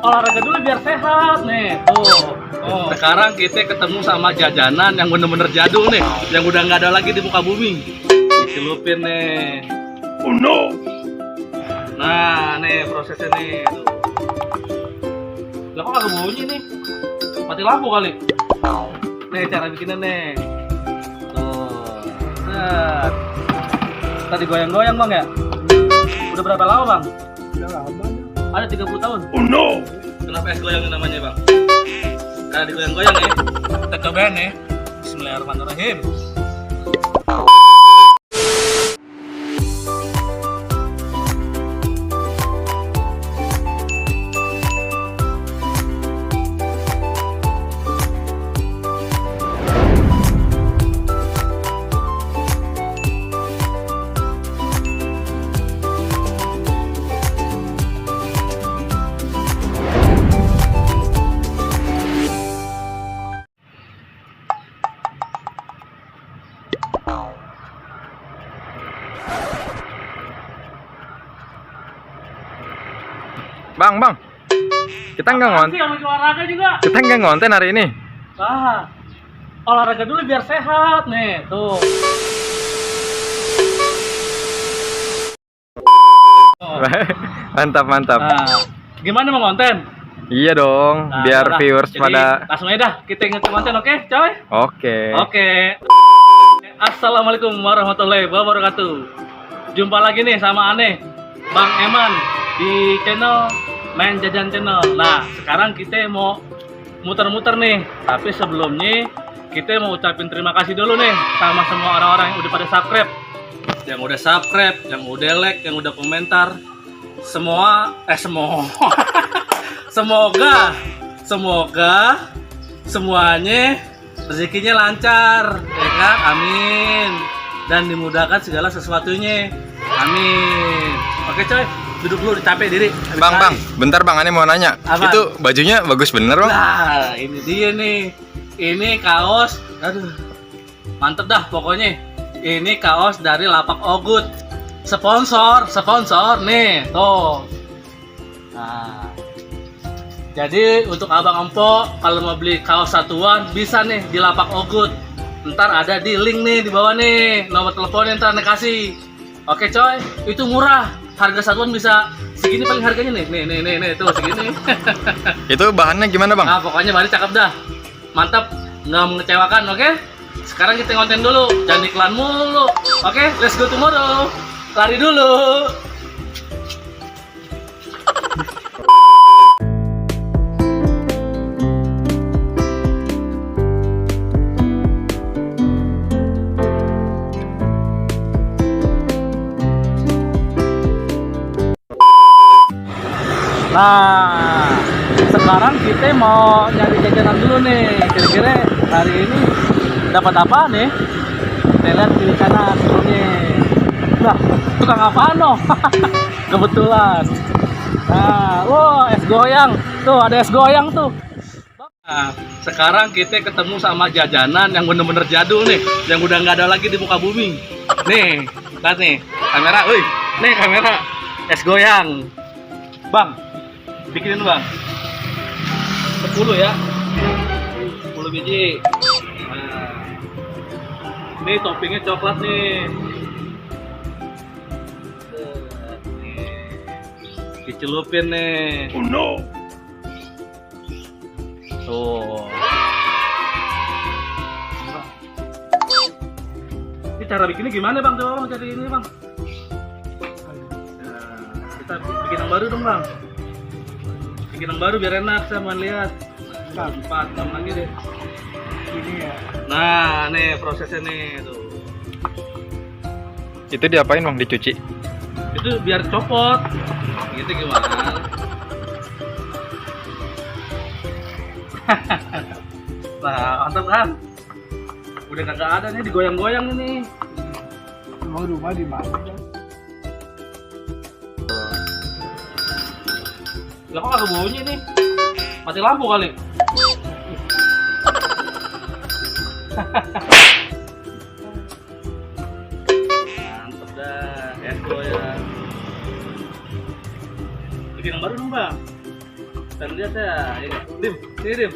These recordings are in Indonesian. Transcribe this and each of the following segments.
olahraga dulu biar sehat nih. Tuh. Oh, sekarang kita ketemu sama jajanan yang bener-bener jadul nih, yang udah nggak ada lagi di muka bumi. Dicelupin nih. Oh no. Nah, nih prosesnya nih. Tuh. Lah kok nggak bunyi nih? Mati lampu kali. Nih cara bikinnya nih. Tuh. Set. Tadi goyang-goyang bang ya? Udah berapa lama bang? Udah lama. Ada 30 tahun. Oh no. Kenapa es goyang namanya bang? Karena digoyang-goyang ya. Kita cobain ya. Bismillahirrahmanirrahim. Bang, kita nggak ngonten. Olahraga juga. Kita nggak ngonten hari ini. Ah, olahraga dulu biar sehat nih. Tuh. Oh. Mantap. Nah, gimana mau konten? Iya dong, Nah, biar udah. viewers Jadi, pada. langsung aja dah kita inget konten, oke, coy? Oke. Oke. Assalamualaikum warahmatullahi wabarakatuh. Jumpa lagi nih sama aneh, Bang Eman di channel Main Jajan Channel. Nah, sekarang kita mau muter-muter nih. Tapi sebelumnya kita mau ucapin terima kasih dulu nih sama semua orang-orang yang udah pada subscribe. Yang udah subscribe, yang udah like, yang udah komentar. Semoga semuanya rezekinya lancar, ya kan? Amin. Dan dimudahkan segala sesuatunya. Amin. Oke coy, duduk dulu, capek diri. Bang, bentar bang, aneh mau nanya. Apa? Itu bajunya bagus bener bang? Nah, ini dia nih. Ini kaos, aduh, mantep dah pokoknya. Ini kaos dari Lapak Ogut. Sponsor nih, tuh. Nah, jadi untuk abang empok kalau mau beli kaos satuan bisa nih di Lapak Ogut. Ntar ada di link nih di bawah nih, nomor teleponnya ntar kasih. Oke coy, itu murah. Harga satuan bisa segini paling harganya nih tuh segini. Itu bahannya gimana bang? Nah pokoknya bahannya cakep dah, mantap, nggak mengecewakan. Oke, sekarang kita konten dulu, jangan iklan mulu. Oke, let's go tomorrow. Lari dulu. Nah, sekarang kita mau nyari jajanan dulu nih. Kira-kira hari ini dapat apa nih? Kita lihat kiri kanan dulunya. Nah, tukang apaan no? Kebetulan. Nah, wow, es goyang. Tuh, ada es goyang tuh. Nah, sekarang kita ketemu sama jajanan yang bener-bener jadul nih, yang udah nggak ada lagi di muka bumi. Nih, lihat nih, kamera, nih kamera, es goyang. Bang, bikinin bang 10 ya, 10 biji. Nah, ini toppingnya coklat nih. Dicelupin nih. Oh no. Tuh. Ini cara bikinnya gimana bang? Coba bang cari ini bang. Nah, kita bikin yang baru dong bang. Bikin yang baru biar enak, saya mau lihat. 4 lagi deh. Ini ya. Nah, nih prosesnya nih tuh. Itu diapain bang? Dicuci? Itu biar copot. Gitu gimana? Nah, mantap kan? Udah kagak ada nih, digoyang-goyang ini. Mau rumah di mana? Lah kok kagak bunyi nih? Mati lampu kali. Mantap dah, es goyang. Bikin yang baru dong bang. Kita lihat ya. Ini, Dim, sini Dim.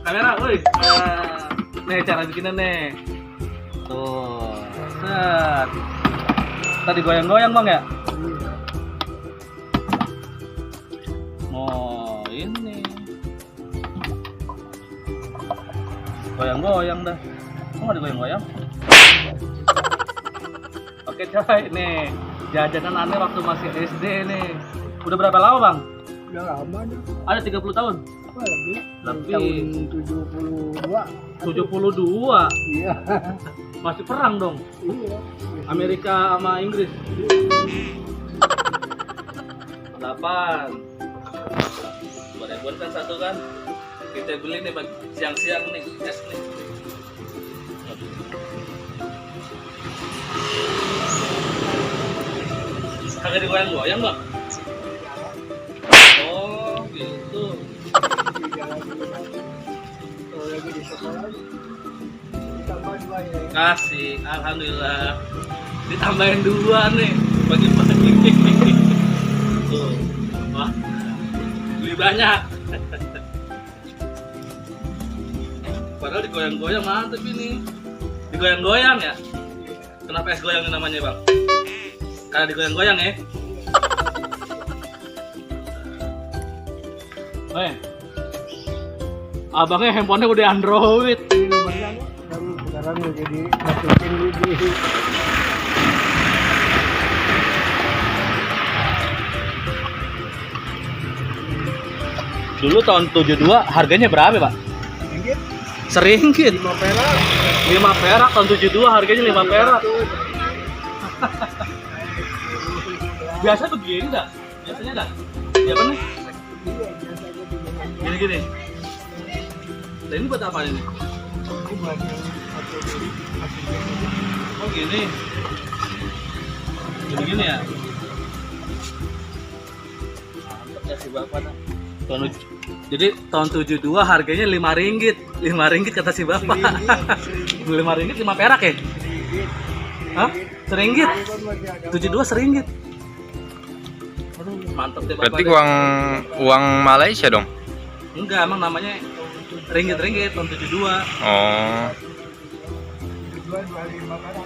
Kamera, woi. Nih cara bikinnya nih. Tuh, set. Tadi goyang-goyang bang ya? Oh ini. Goyang-goyang dah. Kok nggak digoyang-goyang? Oke coy, nih jajanan aneh waktu masih SD nih. Udah berapa lama bang? Udah lama nih. Ada 30 tahun? Apa lebih? Lebih. Tahun 72. 72? Iya. Masih perang dong? Iya. Amerika sama Inggris? 8. 2.000-an kan satu kan? Kita beli nih bagi siang-siang nih, es nih. Kagak digoyang-goyang bang? Oh gitu. Kalau lagi di sekolah ditambah 2 ya. Kasih, alhamdulillah. Ditambahin 2 nih pagi-pagi. Tuh, wah, lebih banyak. Padahal digoyang-goyang mantep ini. Digoyang-goyang ya? Kenapa es goyang namanya bang? Karena digoyang-goyang ya? Abangnya handphonenya udah Android. Ini nomornya baru sekarang udah jadi masukin di Dulu tahun 72 harganya berapa pak? ringgit. Seringgit. 5 perak. 5 perak tahun 72 harganya 5 perak. Biasa begini dah? Biasanya dah? Ya bener? Iya, biasa aja di mana. Gini-gini. Nah ini buat apa ini? Ini buat yang satu ini, satu ini. Oh gini. Gini-gini ya? Mantap ya si bapak dah. Jadi tahun 72 harganya 5 ringgit. 5 ringgit kata si bapak. 5 ringgit 5 perak ya? Hah? Seringgit? 72 seringgit. Aduh, mantap deh bapak. Berarti deh. uang Malaysia dong? Enggak, emang namanya ringgit tahun 72. Oh. 25 perak.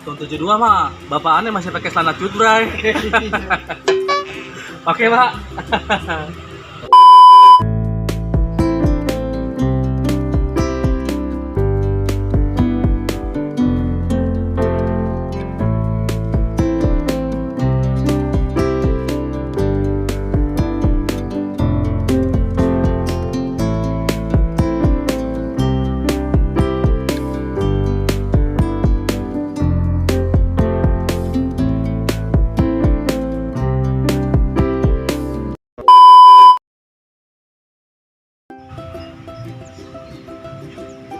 Tahun 72 mah bapak aneh masih pakai celana cutbray. Oke, Pak.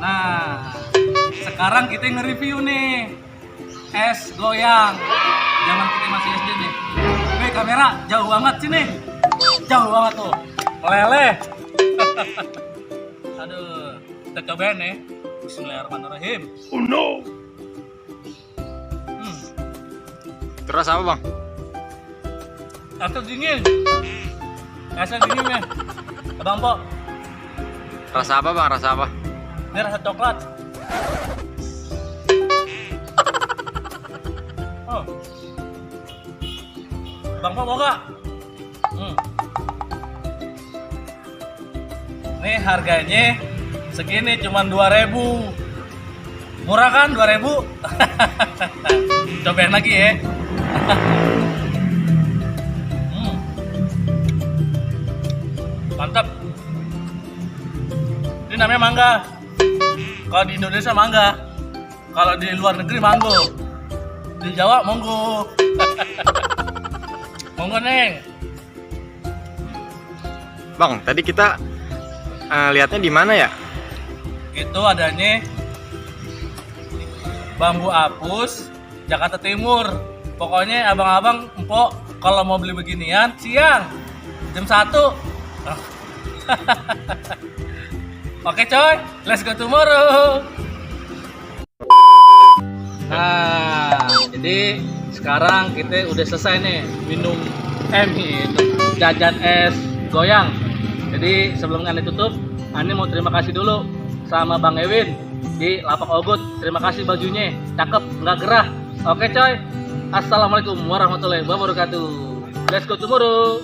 Nah, sekarang kita nge-review nih es goyang zaman kita masih SD nih. Wih, kamera jauh banget sini, jauh banget tuh, meleleh. Aduh, kita cobain nih. Bismillahirrahmanirrahim. Oh no. Terus apa bang? Esnya dingin, esnya dingin nih, Abang Po. Rasa apa bang? Rasa apa? Ini rasa coklat. Oh. Bang Po mau gak? Nih harganya segini cuman 2.000. Murah kan 2.000? Cobain lagi ya. Mantap. Ini namanya mangga. Kalau di Indonesia mangga, kalau di luar negeri manggo, di Jawa monggo. Monggo neng. Bang, tadi kita lihatnya di mana ya? Itu adanya Bambu Apus, Jakarta Timur. Pokoknya abang-abang, empok, kalau mau beli beginian siang jam 1. Oke coy, let's go tomorrow. Nah, jadi sekarang kita udah selesai nih minum jajan es goyang. Jadi sebelum Ane tutup, Ane mau terima kasih dulu sama Bang Ewin di Lapak Ogut. Terima kasih bajunya, cakep, nggak gerah. Oke coy, assalamualaikum warahmatullahi wabarakatuh. Let's go tomorrow.